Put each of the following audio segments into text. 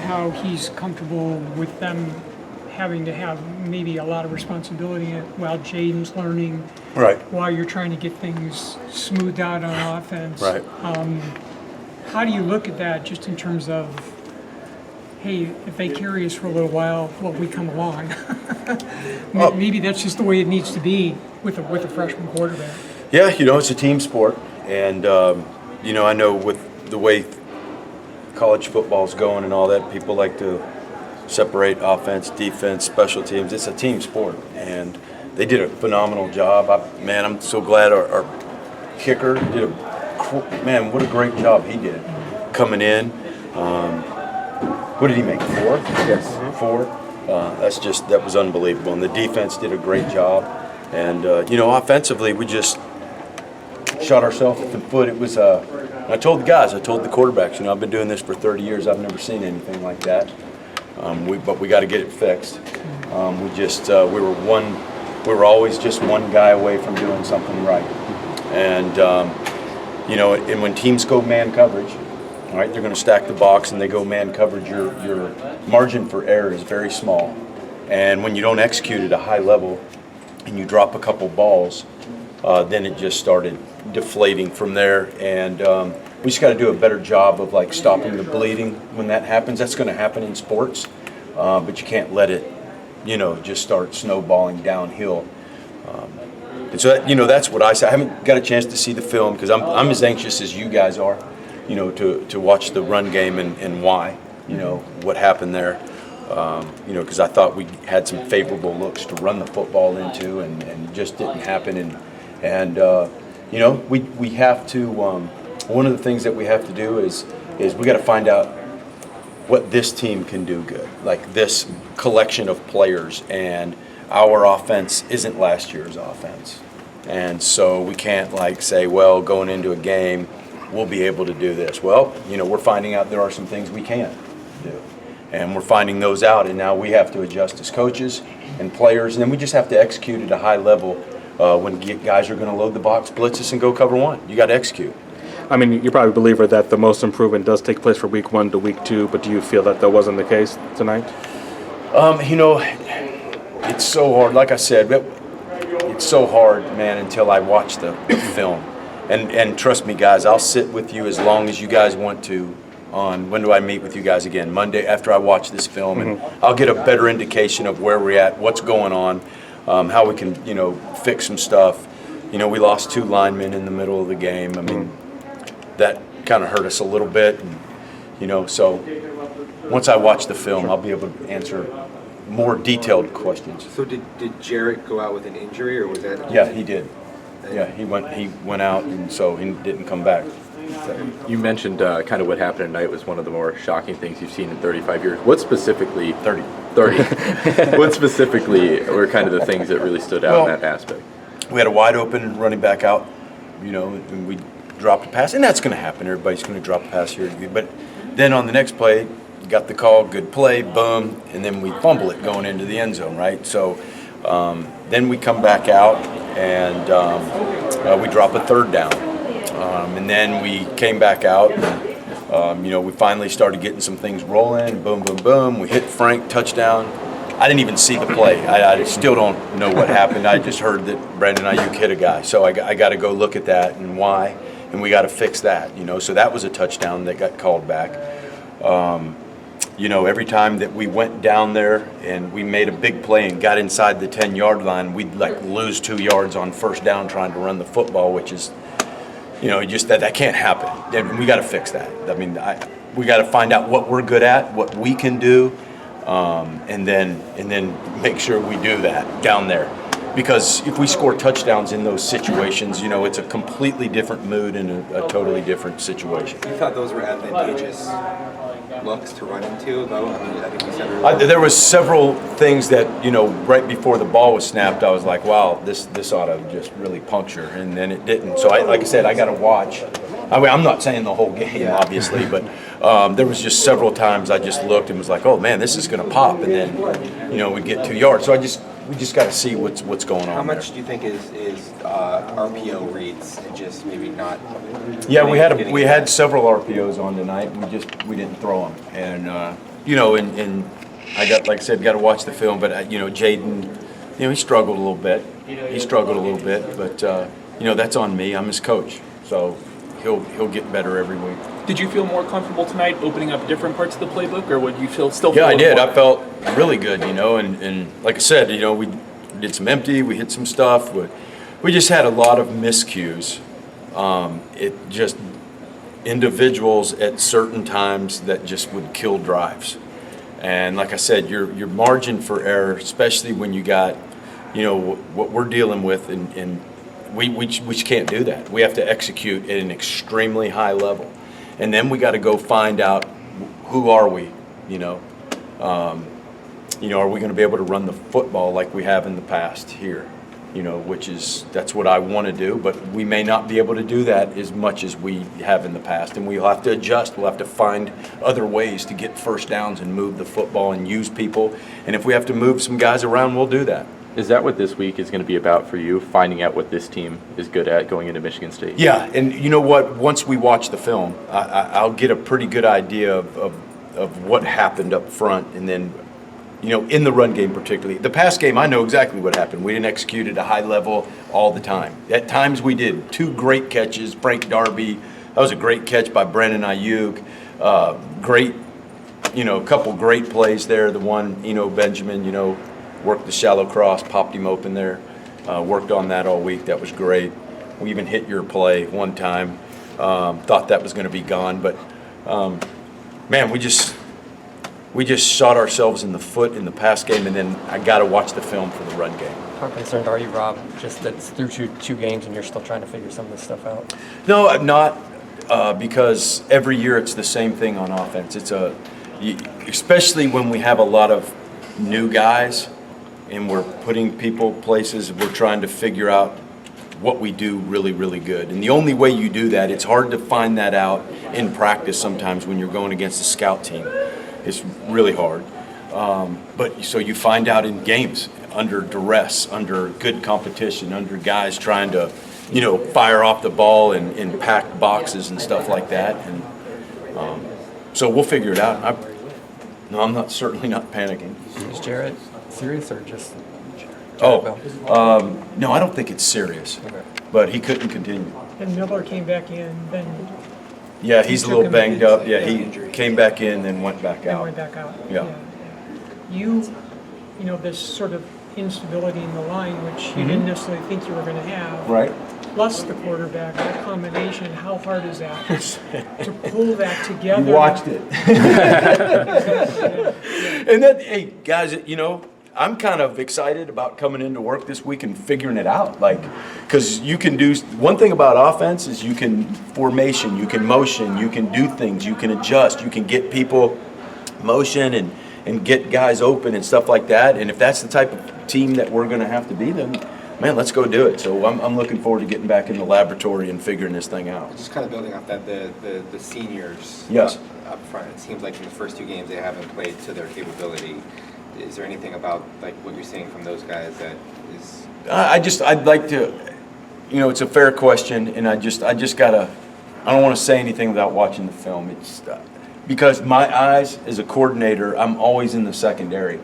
how he's comfortable with them having to have maybe a lot of responsibility while Jaden's learning, right? While you're trying to get things smoothed out on offense, right? How do you look at that, just in terms of, hey, if they carry us for a little while, well, we come along. Maybe that's just the way it needs to be with a freshman quarterback. Yeah, it's a team sport, and I know with the way college football's going and all that, people like to separate offense, defense, special teams. It's a team sport, and they did a phenomenal job. I'm so glad our kicker did what a great job he did coming in. What did he make? 4? Yes. 4. That was unbelievable. And the defense did a great job. And offensively, we just shot ourselves in the foot. It was. I told the quarterbacks, I've been doing this for 30 years. I've never seen anything like that. But we got to get it fixed. We were always just one guy away from doing something right. And and when teams go man coverage, all right, they're going to stack the box and they go man coverage. Your margin for error is very small, and when you don't execute at a high level, and you drop a couple balls, then it just started deflating from there. And we just got to do a better job of stopping the bleeding when that happens. That's going to happen in sports, but you can't let it, just start snowballing downhill. And so that's what I say. I haven't got a chance to see the film because I'm as anxious as you guys are, to watch the run game and why, what happened there. Because I thought we had some favorable looks to run the football into, and it just didn't happen. And we have to. One of the things that we have to do is we got to find out what this team can do good, like this collection of players. And our offense isn't last year's offense, and so we can't say, well, going into a game, we'll be able to do this. Well, we're finding out there are some things we can't do. And we're finding those out, and now we have to adjust as coaches and players, and then we just have to execute at a high level when guys are going to load the box, blitz us, and go cover one. You got to execute. I mean, you're probably a believer that the most improvement does take place from week 1 to week 2, but do you feel that wasn't the case tonight? It's so hard. Like I said, it's so hard, man, until I watch the film. And trust me, guys, I'll sit with you as long as you guys want to. On when do I meet with you guys again? Monday, after I watch this film, and I'll get a better indication of where we're at, what's going on, how we can fix some stuff. We lost 2 linemen in the middle of the game. I mean, that kind of hurt us a little bit, and, so once I watch the film, I'll be able to answer more detailed questions. So did Jarrett go out with an injury, or was that? Yeah, he did. Yeah, he went out, and so he didn't come back. You mentioned kind of what happened tonight was one of the more shocking things you've seen in 35 years. What specifically? 30. What specifically were kind of the things that really stood out in that aspect? We had a wide open running back out, and we dropped a pass, and that's going to happen. Everybody's going to drop a pass here. But then on the next play, got the call, good play, boom, and then we fumble it going into the end zone, right? So then we come back out, and we drop a 3rd down. And then we came back out, and, we finally started getting some things rolling. Boom, boom, boom. We hit Frank, touchdown. I didn't even see the play. I still don't know what happened. I just heard that Brandon Ayuk hit a guy. So I got to go look at that and why, and we got to fix that. So that was a touchdown that got called back. Every time that we went down there and we made a big play and got inside the 10-yard line, we'd lose 2 yards on 1st down trying to run the football, which is just that can't happen. And we got to fix that. I mean, we got to find out what we're good at, what we can do, and then make sure we do that down there. Because if we score touchdowns in those situations, it's a completely different mood and a totally different situation. You thought those were advantageous looks to run into, though? I mean, I think you said earlier. There was several things that, right before the ball was snapped, I was like, wow, this ought to just really puncture, and then it didn't. So, like I said, I got to watch. I mean, I'm not saying the whole game, obviously, but there was just several times I just looked and was like, oh, man, this is going to pop, and then, we get 2 yards. So I just we just got to see what's going on. How much there. do you think is RPO reads and just maybe not? Yeah, we had several RPOs on tonight. We didn't throw them, and you know, and I got, like I said, got to watch the film. But you know, Jaden, you know, he struggled a little bit. But you know, that's on me. I'm his coach, so he'll get better every week. Did you feel more comfortable tonight opening up different parts of the playbook, or would you still feel? Yeah, I did. more- I felt really good, you know, and like I said, you know, we did some empty, we hit some stuff, we just had a lot of miscues. It just individuals at certain times that just would kill drives. And like I said, your margin for error, especially when you got, you know, what we're dealing with, and we can't do that. We have to execute at an extremely high level. And then we got to go find out who are we, you know. Are we going to be able to run the football like we have in the past here? You know, that's what I want to do, but we may not be able to do that as much as we have in the past, and we'll have to adjust. We'll have to find other ways to get first downs and move the football and use people. And if we have to move some guys around, we'll do that. Is that what this week is going to be about for you, finding out what this team is good at going into Michigan State? Yeah, and you know what? Once we watch the film, I'll get a pretty good idea of what happened up front, and then, you know, in the run game particularly. The pass game, I know exactly what happened. We didn't execute at a high level all the time. At times we did. 2 great catches. Frank Darby, that was a great catch by Brandon Ayuk. Great, you know, a couple great plays there. The one, Benjamin, worked the shallow cross, popped him open there. Worked on that all week. That was great. We even hit your play one time. Thought that was going to be gone, but man, we just shot ourselves in the foot in the pass game, and then I got to watch the film for the run game. How concerned are you, Rob, just that it's through two games and you're still trying to figure some of this stuff out? No, I'm not, because every year it's the same thing on offense. Especially when we have a lot of new guys and we're putting people places, we're trying to figure out what we do really, really good. And the only way you do that, it's hard to find that out in practice sometimes when you're going against a scout team. It's really hard. But so you find out in games, under duress, under good competition, under guys trying to, fire off the ball in packed boxes and stuff like that. And so we'll figure it out. I'm certainly not panicking. Is Jarrett serious or just? No, I don't think it's serious. Okay. But he couldn't continue. And Miller came back in, then Yeah, he's a took little him banged in. up. Yeah, he came back in, then went back then out. went back out. Yeah. You this sort of instability in the line, which you didn't necessarily think you were going to have. Right. Plus the quarterback, that combination, how hard is that? To pull that together. You watched it. And then, hey, guys, I'm kind of excited about coming into work this week and figuring it out. Because you can do, one thing about offense is you can formation, you can motion, you can do things, you can adjust, you can get people motion and get guys open and stuff like that. And if that's the type of team that we're going to have to be, then, man, let's go do it. So I'm looking forward to getting back in the laboratory and figuring this thing out. Just kind of building off that, the seniors. Yes. Up front, it seems like in the first 2 games they haven't played to their capability. Is there anything about what you're seeing from those guys that is? I'd like to, it's a fair question, and I don't want to say anything without watching the film. It's because my eyes as a coordinator, I'm always in the secondary,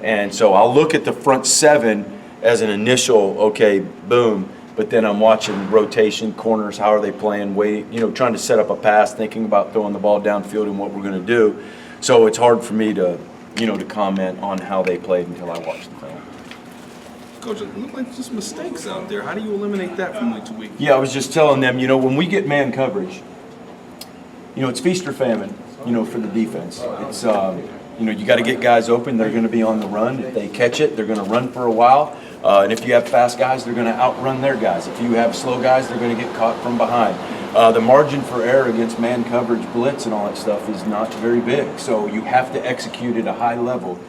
and so I'll look at the front 7 as an initial, okay, boom, but then I'm watching rotation, corners, how are they playing, waiting, trying to set up a pass, thinking about throwing the ball downfield and what we're going to do. So it's hard for me to comment on how they played until I watched the film. Coach, it looked like just mistakes out there. How do you eliminate that from week to week? Yeah, I was just telling them, when we get man coverage, it's feast or famine, for the defense. It's, you got to get guys open. They're going to be on the run. If they catch it, they're going to run for a while. And if you have fast guys, they're going to outrun their guys. If you have slow guys, they're going to get caught from behind. The margin for error against man coverage, blitz, and all that stuff is not very big. So you have to execute at a high level.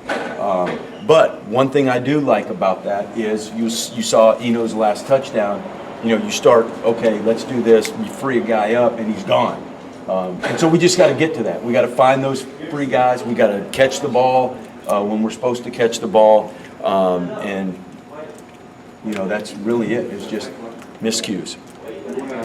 But one thing I do like about that is you saw Eno's last touchdown. You start, okay, let's do this. You free a guy up, and he's gone. And so we just got to get to that. We got to find those free guys. We got to catch the ball when we're supposed to catch the ball. And, you know, that's really it. It's just miscues.